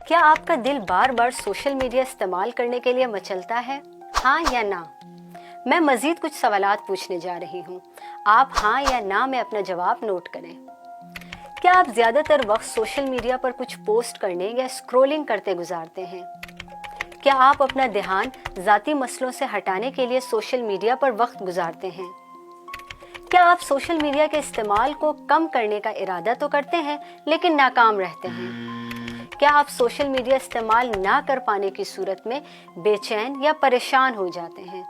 کیا آپ کا دل بار بار سوشل میڈیا استعمال کرنے کے لیے مچلتا ہے؟ ہاں یا نہ؟ میں مزید کچھ سوالات پوچھنے جا رہی ہوں، آپ ہاں یا نہ میں اپنا جواب نوٹ کریں۔ کیا آپ زیادہ تر وقت سوشل میڈیا پر کچھ پوسٹ کرنے یا اسکرولنگ کرتے گزارتے ہیں؟ کیا آپ اپنا دھیان ذاتی مسئلوں سے ہٹانے کے لیے سوشل میڈیا پر وقت گزارتے ہیں؟ کیا آپ سوشل میڈیا کے استعمال کو کم کرنے کا ارادہ تو کرتے ہیں لیکن ناکام رہتے ہیں؟ کیا آپ سوشل میڈیا استعمال نہ کر پانے کی صورت میں بے چین یا پریشان ہو جاتے ہیں؟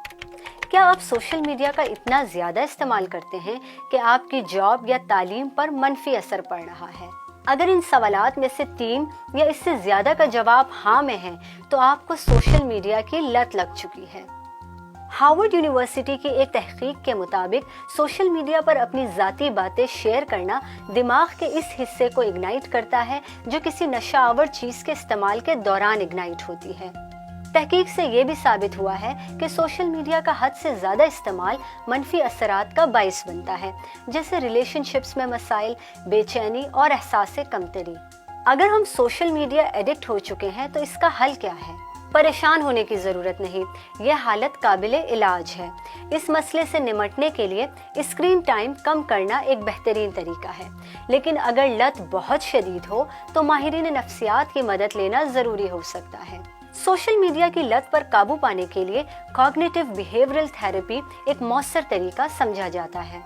کیا آپ سوشل میڈیا کا اتنا زیادہ استعمال کرتے ہیں کہ آپ کی جاب یا تعلیم پر منفی اثر پڑ رہا ہے؟ اگر ان سوالات میں سے 3 یا اس سے زیادہ کا جواب ہاں میں ہے تو آپ کو سوشل میڈیا کی لت لگ چکی ہے۔ ہارورڈ یونیورسٹی کی ایک تحقیق کے مطابق سوشل میڈیا پر اپنی ذاتی باتیں شیئر کرنا دماغ کے اس حصے کو اگنائٹ کرتا ہے جو کسی نشہ آور چیز کے استعمال کے دوران اگنائٹ ہوتی ہے۔ تحقیق سے یہ بھی ثابت ہوا ہے کہ سوشل میڈیا کا حد سے زیادہ استعمال منفی اثرات کا باعث بنتا ہے، جیسے ریلیشن شپس میں مسائل، بے چینی اور احساس کمتری۔ اگر ہم سوشل میڈیا ایڈکٹ ہو چکے ہیں تو اس کا حل کیا ہے؟ پریشان ہونے کی ضرورت نہیں، یہ حالت قابل علاج ہے۔ اس مسئلے سے نمٹنے کے لیے اسکرین ٹائم کم کرنا ایک بہترین طریقہ ہے، لیکن اگر لت بہت شدید ہو تو ماہرین نفسیات کی مدد لینا ضروری ہو سکتا ہے۔ سوشل میڈیا کی لت پر قابو پانے کے لیے کوگنیٹو بیہیورل تھراپی ایک مؤثر طریقہ سمجھا جاتا ہے۔